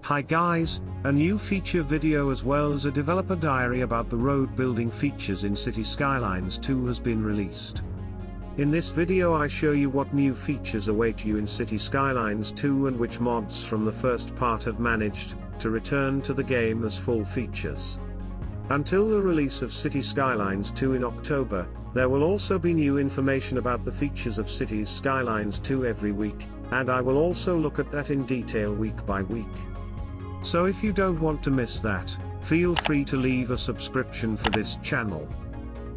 Hi guys, a new feature video as well as a developer diary about the road building features in Cities Skylines 2 has been released. In this video I show you what new features await you in Cities Skylines 2 and which mods from the first part have managed to return to the game as full features. Until the release of Cities Skylines 2 in October, there will also be new information about the features of Cities Skylines 2 every week, and I will also look at that in detail week by week. So if you don't want to miss that, feel free to leave a subscription for this channel.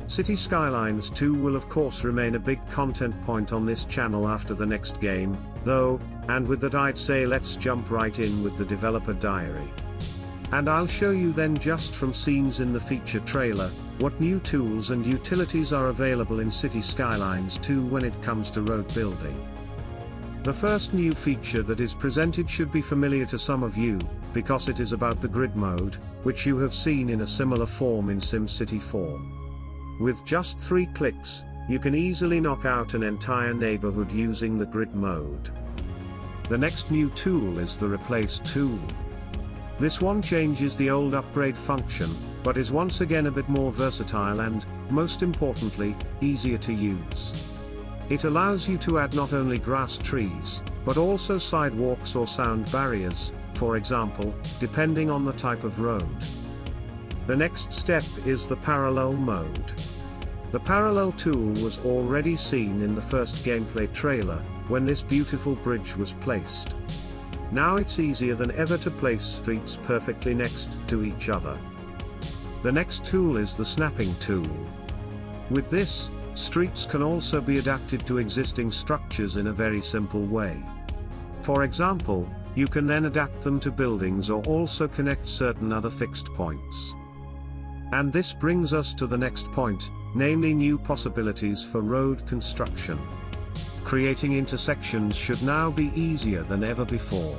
Cities Skylines 2 will of course remain a big content point on this channel after the next game, though, and with that I'd say let's jump right in with the developer diary. And I'll show you then just from scenes in the feature trailer, what new tools and utilities are available in Cities Skylines 2 when it comes to road building. The first new feature that is presented should be familiar to some of you, because it is about the grid mode, which you have seen in a similar form in SimCity 4. With just 3 clicks, you can easily knock out an entire neighborhood using the grid mode. The next new tool is the Replace tool. This one changes the old upgrade function, but is once again a bit more versatile and, most importantly, easier to use. It allows you to add not only grass trees, but also sidewalks or sound barriers, for example, depending on the type of road. The next step is the parallel mode. The parallel tool was already seen in the first gameplay trailer, when this beautiful bridge was placed. Now it's easier than ever to place streets perfectly next to each other. The next tool is the snapping tool. With this, streets can also be adapted to existing structures in a very simple way. For example, you can then adapt them to buildings or also connect certain other fixed points. And this brings us to the next point, namely new possibilities for road construction. Creating intersections should now be easier than ever before.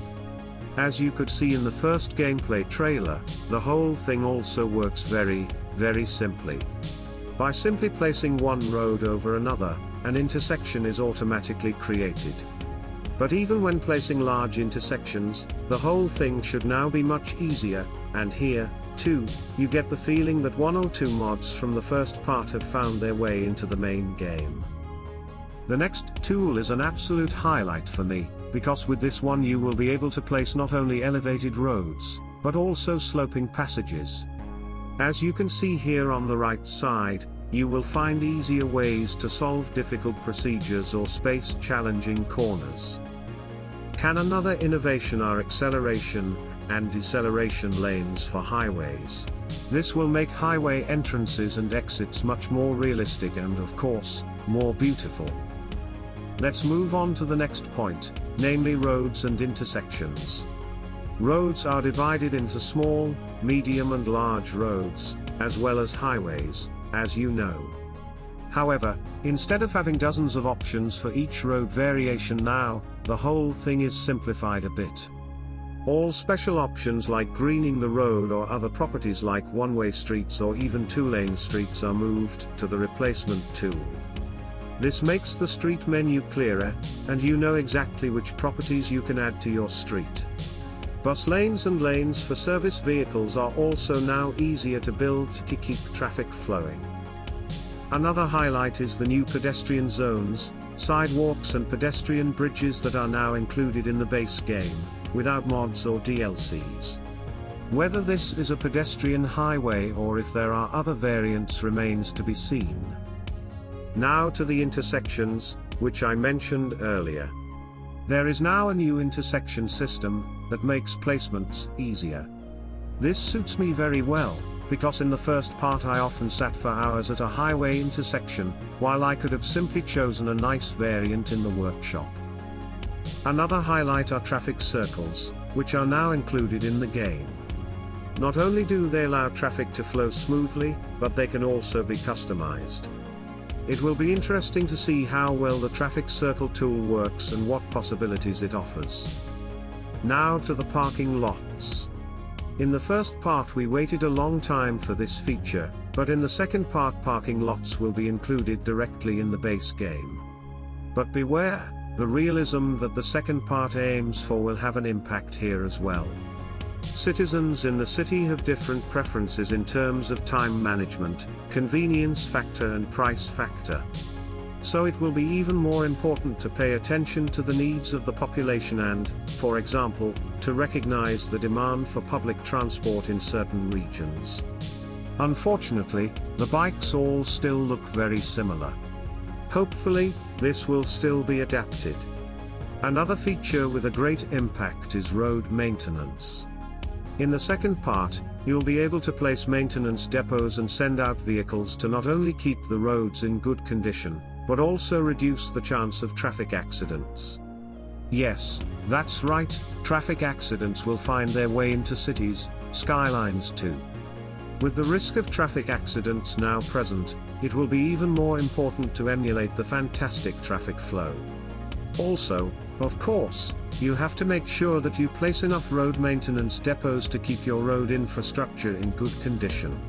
As you could see in the first gameplay trailer, the whole thing also works very simply. By simply placing one road over another, an intersection is automatically created. But even when placing large intersections, the whole thing should now be much easier, and here, too, you get the feeling that 1 or 2 mods from the first part have found their way into the main game. The next tool is an absolute highlight for me, because with this one you will be able to place not only elevated roads, but also sloping passages. As you can see here on the right side, you will find easier ways to solve difficult procedures or space-challenging corners. Another innovation are acceleration and deceleration lanes for highways. This will make highway entrances and exits much more realistic and of course, more beautiful. Let's move on to the next point, namely roads and intersections. Roads are divided into small, medium and large roads, as well as highways, as you know. However, instead of having dozens of options for each road variation now, the whole thing is simplified a bit. All special options like greening the road or other properties like one-way streets or even 2-lane streets are moved to the replacement tool. This makes the street menu clearer, and you know exactly which properties you can add to your street. Bus lanes and lanes for service vehicles are also now easier to build to keep traffic flowing. Another highlight is the new pedestrian zones, sidewalks and pedestrian bridges that are now included in the base game, without mods or DLCs. Whether this is a pedestrian highway or if there are other variants remains to be seen. Now to the intersections, which I mentioned earlier. There is now a new intersection system that makes placements easier. This suits me very well, because in the first part I often sat for hours at a highway intersection, while I could have simply chosen a nice variant in the workshop. Another highlight are traffic circles, which are now included in the game. Not only do they allow traffic to flow smoothly, but they can also be customized. It will be interesting to see how well the traffic circle tool works and what possibilities it offers. Now to the parking lots. In the first part we waited a long time for this feature, but in the second part parking lots will be included directly in the base game. But beware, the realism that the second part aims for will have an impact here as well. Citizens in the city have different preferences in terms of time management, convenience factor and price factor. So it will be even more important to pay attention to the needs of the population and, for example, to recognize the demand for public transport in certain regions. Unfortunately, the bikes all still look very similar. Hopefully, this will still be adapted. Another feature with a great impact is road maintenance. In the second part, you'll be able to place maintenance depots and send out vehicles to not only keep the roads in good condition, but also reduce the chance of traffic accidents. Yes, that's right, traffic accidents will find their way into Cities Skylines too. With the risk of traffic accidents now present, it will be even more important to emulate the fantastic traffic flow. Also, of course, you have to make sure that you place enough road maintenance depots to keep your road infrastructure in good condition.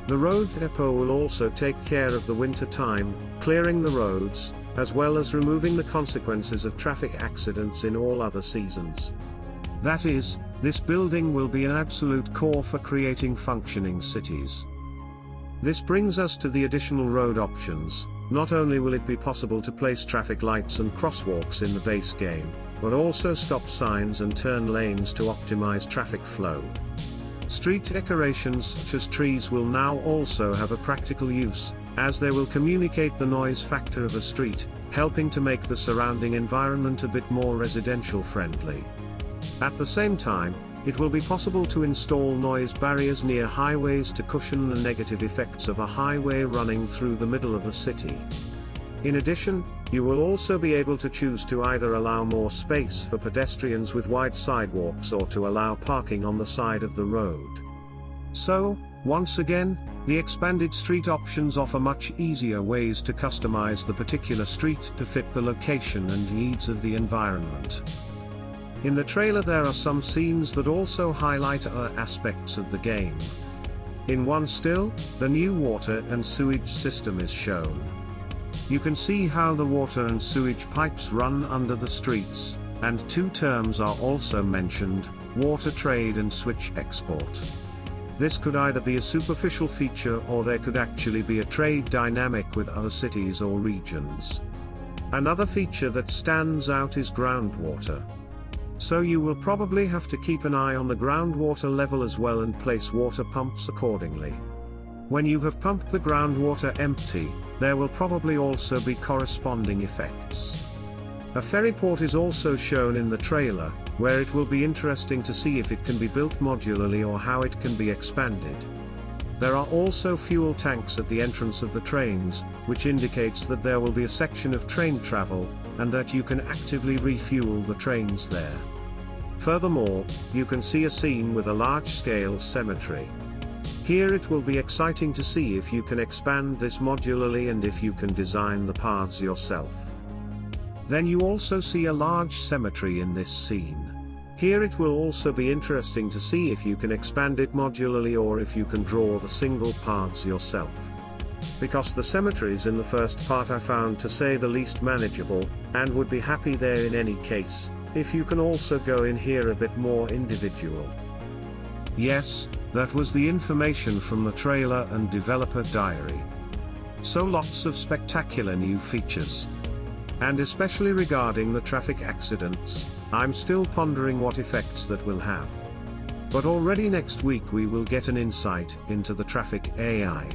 The road depot will also take care of the winter time, clearing the roads, as well as removing the consequences of traffic accidents in all other seasons. That is, this building will be an absolute core for creating functioning cities. This brings us to the additional road options. Not only will it be possible to place traffic lights and crosswalks in the base game, but also stop signs and turn lanes to optimize traffic flow. Street decorations such as trees will now also have a practical use, as they will communicate the noise factor of a street, helping to make the surrounding environment a bit more residential friendly. At the same time, it will be possible to install noise barriers near highways to cushion the negative effects of a highway running through the middle of a city. In addition, you will also be able to choose to either allow more space for pedestrians with wide sidewalks or to allow parking on the side of the road. So, once again, the expanded street options offer much easier ways to customize the particular street to fit the location and needs of the environment. In the trailer there are some scenes that also highlight other aspects of the game. In one still, the new water and sewage system is shown. You can see how the water and sewage pipes run under the streets, and two terms are also mentioned: water trade and switch export. This could either be a superficial feature or there could actually be a trade dynamic with other cities or regions. Another feature that stands out is groundwater. So you will probably have to keep an eye on the groundwater level as well and place water pumps accordingly. When you have pumped the groundwater empty, there will probably also be corresponding effects. A ferryport is also shown in the trailer, where it will be interesting to see if it can be built modularly or how it can be expanded. There are also fuel tanks at the entrance of the trains, which indicates that there will be a section of train travel, and that you can actively refuel the trains there. Furthermore, you can see a scene with a large-scale cemetery. Here it will be exciting to see if you can expand this modularly and if you can design the paths yourself. Then you also see a large cemetery in this scene. Here it will also be interesting to see if you can expand it modularly or if you can draw the single paths yourself. Because the cemeteries in the first part I found to say the least manageable, and would be happy there in any case, if you can also go in here a bit more individual. Yes, that was the information from the trailer and developer diary. So lots of spectacular new features. And especially regarding the traffic accidents, I'm still pondering what effects that will have. But already next week we will get an insight into the traffic AI.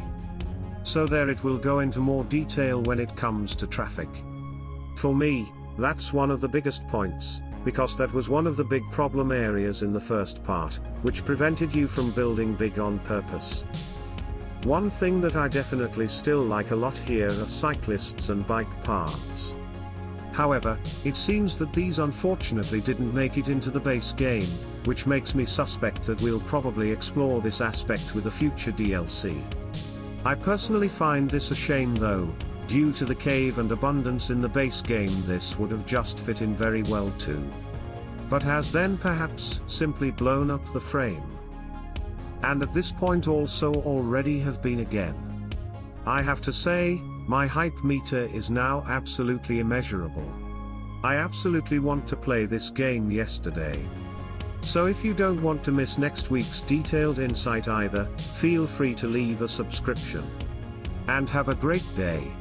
So there it will go into more detail when it comes to traffic. For me, that's one of the biggest points, because that was one of the big problem areas in the first part, which prevented you from building big on purpose. One thing that I definitely still like a lot here are cyclists and bike paths. However, it seems that these unfortunately didn't make it into the base game, which makes me suspect that we'll probably explore this aspect with a future DLC. I personally find this a shame though. Due to the cave and abundance in the base game, this would have just fit in very well too. But has then perhaps simply blown up the frame. And at this point also already have been again. I have to say, my hype meter is now absolutely immeasurable. I absolutely want to play this game yesterday. So if you don't want to miss next week's detailed insight either, feel free to leave a subscription. And have a great day.